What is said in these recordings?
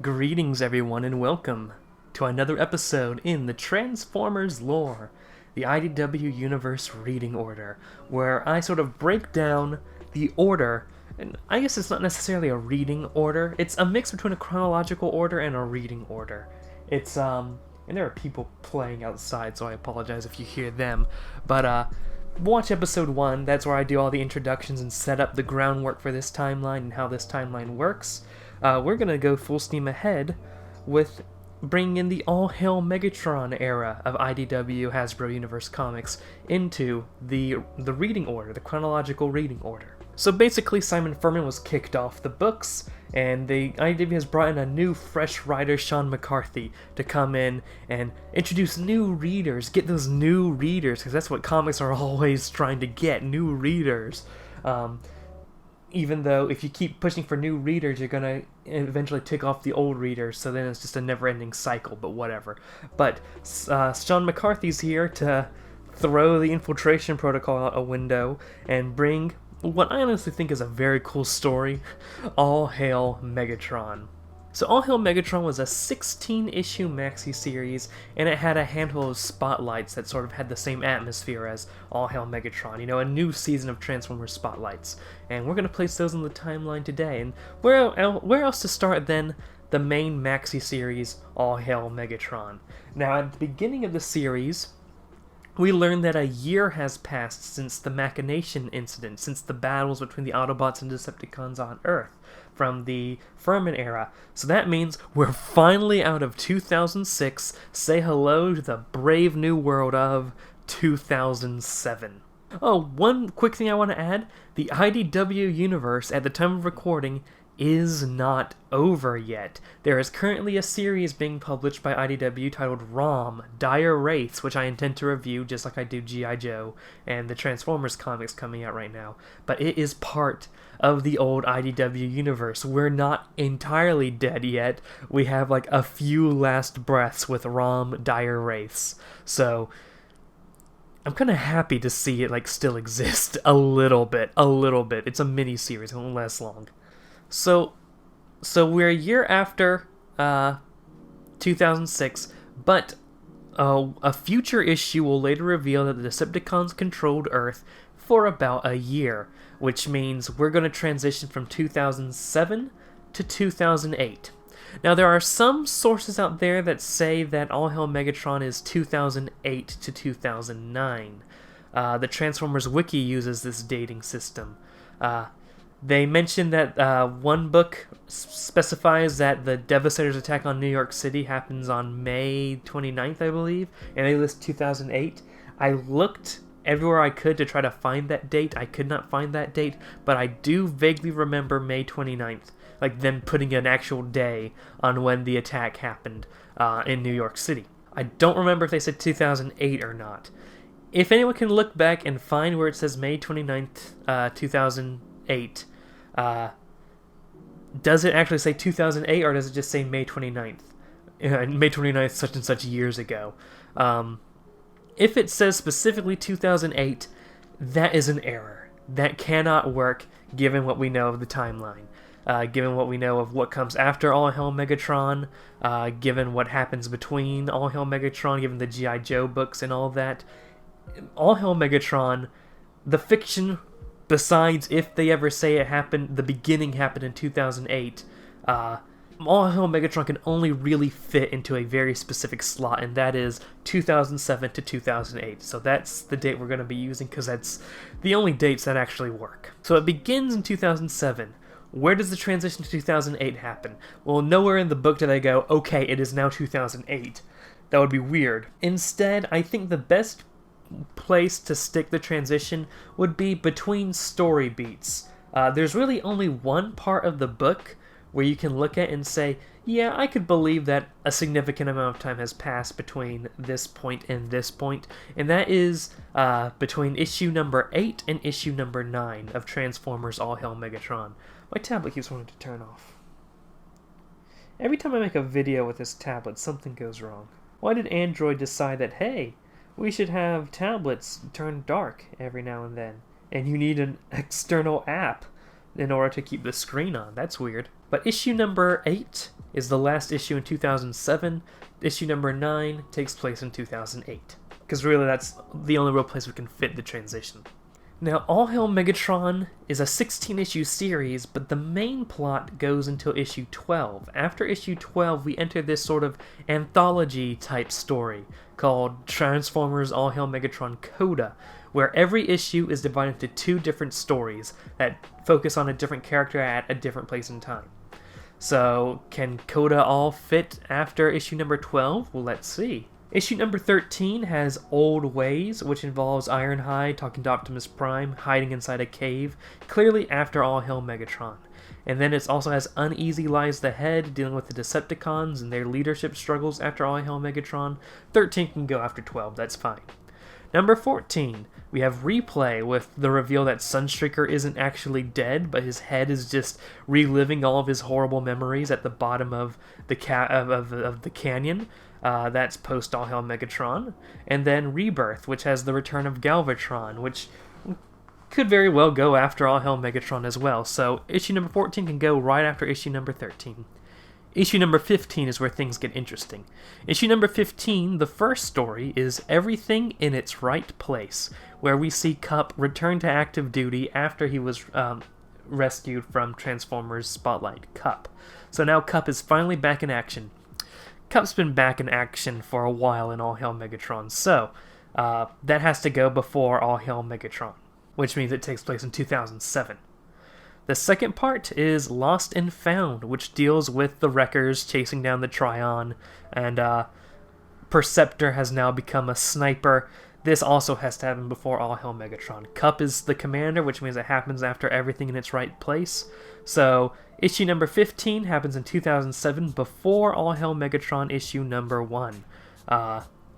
Greetings, everyone, and welcome to another episode in the Transformers lore, the IDW Universe reading order, where I sort of break down the order, and I guess it's not necessarily a reading order, it's a mix between a chronological order and a reading order. It's, and there are people playing outside, so I apologize if you hear them, but, watch episode 1, that's where I do all the introductions and set up the groundwork for this timeline and how this timeline works. We're gonna go full steam ahead with bringing in the All Hail Megatron era of IDW Hasbro Universe comics into the reading order, the chronological reading order. So basically, Simon Furman was kicked off the books, and the IDW has brought in a new fresh writer, Sean McCarthy, to come in and introduce new readers, get those new readers, because that's what comics are always trying to get, new readers. Even though if you keep pushing for new readers, you're going to eventually tick off the old readers, so then it's just a never-ending cycle, but whatever. But Sean McCarthy's here to throw the infiltration protocol out a window and bring what I honestly think is a very cool story, All Hail Megatron. So All Hail Megatron was a 16-issue maxi series, and it had a handful of spotlights that sort of had the same atmosphere as All Hail Megatron, you know, a new season of Transformers spotlights. And we're going to place those on the timeline today. And where else to start than the main maxi series, All Hail Megatron? Now, at the beginning of the series, we learn that a year has passed since the Machination incident, since the battles between the Autobots and Decepticons on Earth from the Furman era. So that means we're finally out of 2006, say hello to the brave new world of 2007. Oh, one quick thing I want to add, the IDW Universe at the time of recording is not over yet. There is currently a series being published by IDW titled ROM, Dire Wraiths, which I intend to review just like I do G.I. Joe and the Transformers comics coming out right now. But it is part of the old IDW universe. We're not entirely dead yet. We have like a few last breaths with ROM, Dire Wraiths. So I'm kind of happy to see it like still exist a little bit. It's a mini series, it won't last long. So we're a year after 2006, but a future issue will later reveal that the Decepticons controlled Earth for about a year, which means we're going to transition from 2007 to 2008. Now, there are some sources out there that say that All Hail Megatron is 2008 to 2009. The Transformers Wiki uses this dating system. They mention that one book specifies that the Devastator's attack on New York City happens on May 29th, I believe, and they list 2008. I looked everywhere I could to try to find that date. I could not find that date, but I do vaguely remember May 29th, like them putting an actual day on when the attack happened in New York City. I don't remember if they said 2008 or not. If anyone can look back and find where it says May 29th, 2008, does it actually say 2008 or does it just say May 29th? May 29th such and such years ago. If it says specifically 2008, that is an error. That cannot work given what we know of the timeline. Given what we know of what comes after All Hail Megatron, given what happens between All Hail Megatron, given the G.I. Joe books and all of that. All Hail Megatron, the fiction, besides if they ever say it happened, the beginning happened in 2008, All Hail Megatron can only really fit into a very specific slot, and that is 2007 to 2008. So that's the date we're going to be using, because that's the only dates that actually work. So it begins in 2007. Where does the transition to 2008 happen? Well, nowhere in the book do they go, okay, it is now 2008. That would be weird. Instead, I think the best place to stick the transition would be between story beats. There's really only one part of the book where you can look at and say, yeah, I could believe that a significant amount of time has passed between this point and this point, and that is between issue number 8 and issue number 9 of Transformers All Hail Megatron. My tablet keeps wanting to turn off. Every time I make a video with this tablet, something goes wrong. Why did Android decide that, hey, we should have tablets turn dark every now and then, and you need an external app in order to keep the screen on. That's weird. But issue number 8 is the last issue in 2007. Issue number 9 takes place in 2008. Because really that's the only real place we can fit the transition. Now, All Hail Megatron is a 16-issue series, but the main plot goes until issue 12. After issue 12, we enter this sort of anthology-type story called Transformers All Hail Megatron Coda, where every issue is divided into 2 different stories that focus on a different character at a different place in time. So, can Coda all fit after issue number 12? Well, let's see. Issue number 13 has Old Ways, which involves Ironhide talking to Optimus Prime, hiding inside a cave, clearly after All Hail Megatron. And then it also has Uneasy Lies the Head, dealing with the Decepticons and their leadership struggles after All Hail Megatron. 13 can go after 12, that's fine. Number 14, we have Replay with the reveal that Sunstreaker isn't actually dead, but his head is just reliving all of his horrible memories at the bottom of the canyon. That's post All Hail Megatron. And then Rebirth, which has the return of Galvatron, which could very well go after All Hail Megatron as well. So issue number 14 can go right after issue number 13. Issue number 15 is where things get interesting. Issue number 15, the first story, is Everything in Its Right Place, where we see Kup return to active duty after he was rescued from Transformers Spotlight. Kup. So now Kup is finally back in action. Kup's been back in action for a while in All Hail Megatron, so that has to go before All Hail Megatron, which means it takes place in 2007. The second part is Lost and Found, which deals with the Wreckers chasing down the Trion, and Perceptor has now become a sniper. This also has to happen before All Hail Megatron. Kup is the commander, which means it happens after Everything in Its Right Place. So, issue number 15 happens in 2007 before All Hail Megatron issue number 1.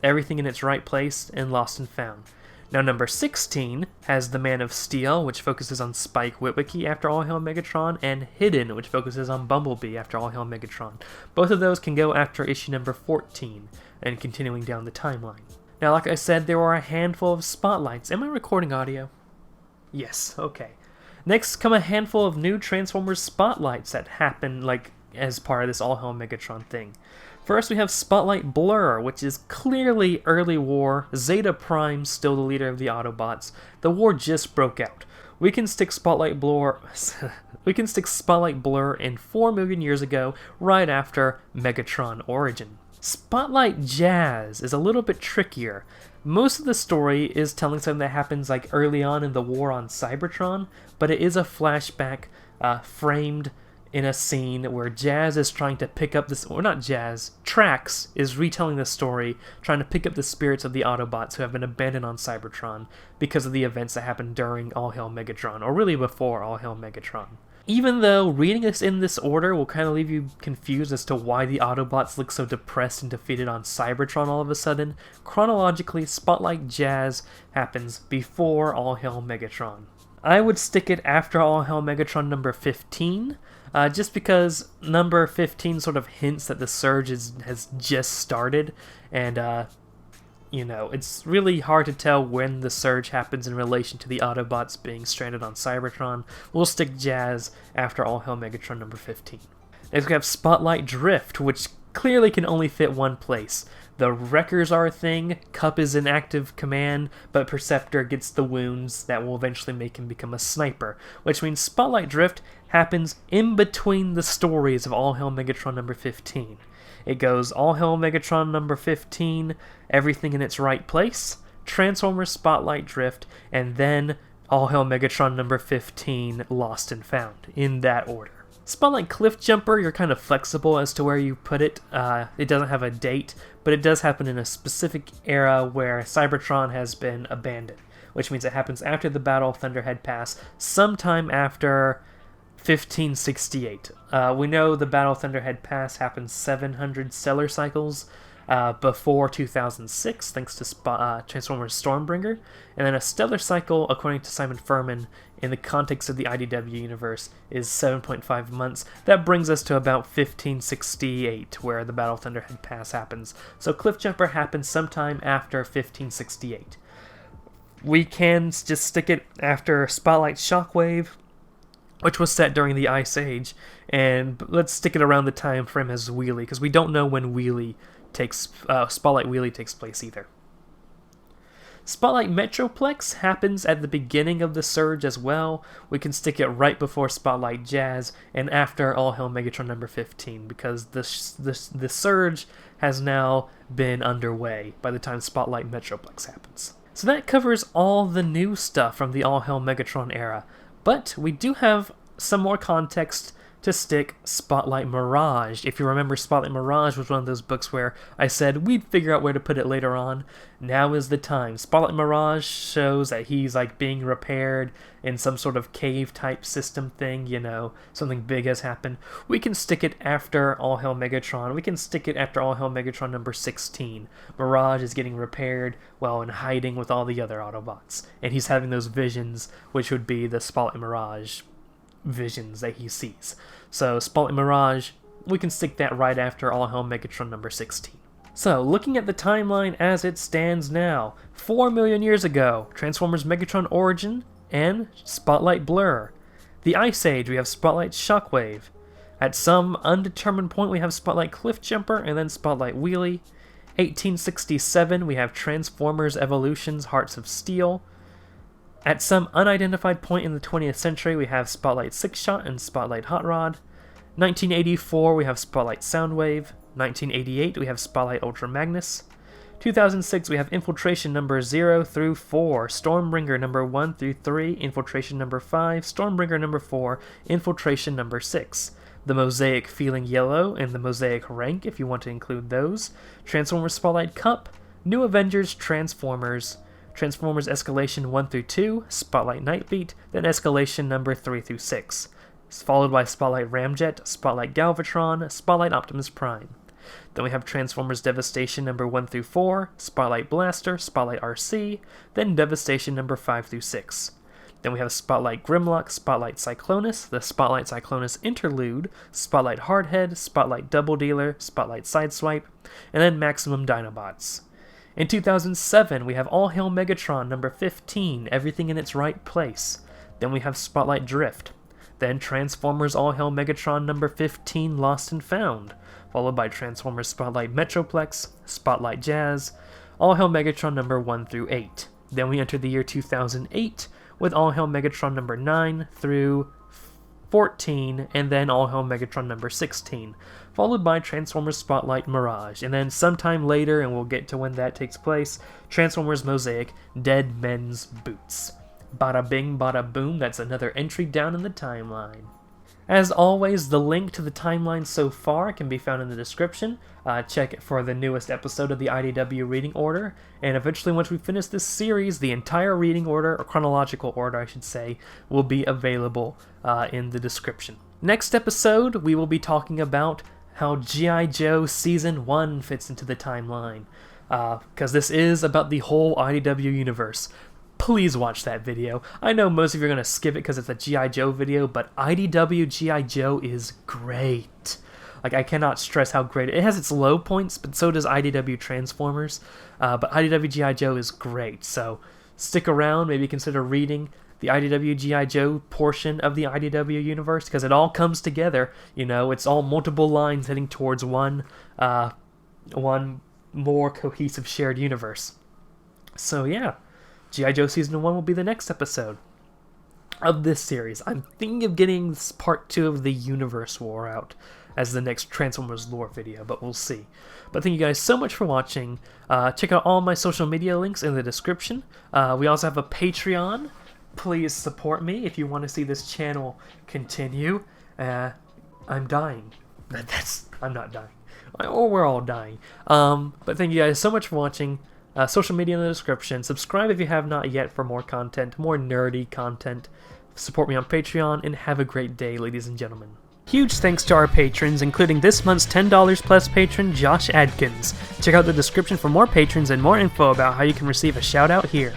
Everything in Its Right Place and Lost and Found. Now, number 16 has The Man of Steel, which focuses on Spike Witwicky after All Hail Megatron, and Hidden, which focuses on Bumblebee after All Hail Megatron. Both of those can go after issue number 14, and continuing down the timeline. Now, like I said, there were a handful of spotlights. Am I recording audio? Yes, okay. Next come a handful of new Transformers spotlights that happen, as part of this All Hail Megatron thing. First, we have Spotlight Blur, which is clearly early war. Zeta Prime still the leader of the Autobots. The war just broke out. We can stick Spotlight Blur in 4 million years ago, right after Megatron Origin. Spotlight Jazz is a little bit trickier. Most of the story is telling something that happens early on in the war on Cybertron, but it is a flashback framed in a scene where Jazz is trying to pick up this, or not Jazz, Trax is retelling the story, trying to pick up the spirits of the Autobots who have been abandoned on Cybertron because of the events that happened during All Hail Megatron, or really before All Hail Megatron. Even though reading this in this order will kind of leave you confused as to why the Autobots look so depressed and defeated on Cybertron all of a sudden, chronologically, Spotlight Jazz happens before All Hail Megatron. I would stick it after All Hail Megatron number 15, just because number 15 sort of hints that the Surge has just started, and it's really hard to tell when the Surge happens in relation to the Autobots being stranded on Cybertron. We'll stick Jazz after All Hail Megatron number 15. Next we have Spotlight Drift, which clearly can only fit one place. The Wreckers are a thing, Kup is in active command, but Perceptor gets the wounds that will eventually make him become a sniper, which means Spotlight Drift happens in between the stories of All Hail Megatron number 15. It goes All Hail Megatron number 15, Everything in Its Right Place, Transformers Spotlight Drift, and then All Hail Megatron number 15, Lost and Found, in that order. Spotlight Cliff Jumper, you're kind of flexible as to where you put it. It doesn't have a date, but it does happen in a specific era where Cybertron has been abandoned, which means it happens after the Battle of Thunderhead Pass, sometime after 1568. We know the Battle of Thunderhead Pass happened 700 stellar cycles before 2006, thanks to Transformers Stormbringer, and then a stellar cycle, according to Simon Furman, in the context of the IDW universe, is 7.5 months. That brings us to about 1568, where the Battle of Thunderhead Pass happens. So Cliffjumper happens sometime after 1568. We can just stick it after Spotlight Shockwave, which was set during the Ice Age, and let's stick it around the time frame as Wheelie, because we don't know when Spotlight Wheelie takes place either. Spotlight Metroplex happens at the beginning of the Surge as well. We can stick it right before Spotlight Jazz and after All Hail Megatron number 15, because the Surge has now been underway by the time Spotlight Metroplex happens. So that covers all the new stuff from the All Hail Megatron era, but we do have some more context to stick Spotlight Mirage. If you remember, Spotlight Mirage was one of those books where I said we'd figure out where to put it later on. Now is the time. Spotlight Mirage shows that he's like being repaired in some sort of cave type system thing, you know, something big has happened. We can stick it after All Hail Megatron. We can stick it after All Hail Megatron number 16. Mirage is getting repaired while in hiding with all the other Autobots, and he's having those visions, which would be the Spotlight Mirage visions that he sees. So Spotlight Mirage, we can stick that right after All Hail Megatron number 16. So looking at the timeline as it stands now, 4 million years ago, Transformers Megatron Origin and Spotlight Blur. The Ice Age, we have Spotlight Shockwave. At some undetermined point, we have Spotlight Cliffjumper and then Spotlight Wheelie. 1867, we have Transformers Evolutions Hearts of Steel. At some unidentified point in the 20th century, we have Spotlight Six-Shot and Spotlight Hot Rod. 1984, we have Spotlight Soundwave. 1988, we have Spotlight Ultra Magnus. 2006, we have Infiltration number 0 through 4, Stormbringer number 1 through 3, Infiltration number 5, Stormbringer number 4, Infiltration number 6. The Mosaic Feeling Yellow and the Mosaic Rank, if you want to include those. Transformers Spotlight Cup, New Avengers Transformers, Transformers Escalation 1 through 2, Spotlight Nightbeat, then Escalation number 3 through 6. Followed by Spotlight Ramjet, Spotlight Galvatron, Spotlight Optimus Prime. Then we have Transformers Devastation number 1 through 4, Spotlight Blaster, Spotlight RC, then Devastation number 5 through 6. Then we have Spotlight Grimlock, Spotlight Cyclonus, the Spotlight Cyclonus Interlude, Spotlight Hardhead, Spotlight Double Dealer, Spotlight Sideswipe, and then Maximum Dinobots. In 2007, we have All Hail Megatron number 15, Everything in its Right Place. Then we have Spotlight Drift. Then Transformers All Hail Megatron number 15, Lost and Found, followed by Transformers Spotlight Metroplex, Spotlight Jazz, All Hail Megatron number 1 through 8. Then we enter the year 2008 with All Hail Megatron number 9 through 14, and then All Hail Megatron number 16, followed by Transformers Spotlight Mirage, and then sometime later, and we'll get to when that takes place, Transformers Mosaic Dead Men's Boots. Bada bing, bada boom, that's another entry down in the timeline. As always, the link to the timeline so far can be found in the description. Check it for the newest episode of the IDW reading order, and eventually once we finish this series, the entire reading order, or chronological order I should say, will be available in the description. Next episode, we will be talking about how G.I. Joe Season 1 fits into the timeline, because this is about the whole IDW universe. Please watch that video. I know most of you are going to skip it because it's a G.I. Joe video, but IDW G.I. Joe is great. Like, I cannot stress how great it is. It has its low points, but so does IDW Transformers. But IDW G.I. Joe is great, so stick around. Maybe consider reading the IDW G.I. Joe portion of the IDW universe, because it all comes together. You know, it's all multiple lines heading towards one more cohesive shared universe. So yeah. G.I. Joe Season 1 will be the next episode of this series. I'm thinking of getting part 2 of the Universe War out as the next Transformers lore video, but we'll see. But thank you guys so much for watching. Check out all my social media links in the description. We also have a Patreon. Please support me if you want to see this channel continue. I'm dying. I'm not dying. Or we're all dying. But thank you guys so much for watching. Social media in the description. Subscribe if you have not yet for more content, more nerdy content. Support me on Patreon, and have a great day, ladies and gentlemen. Huge thanks to our patrons, including this month's $10 plus patron, Josh Adkins. Check out the description for more patrons and more info about how you can receive a shout out here.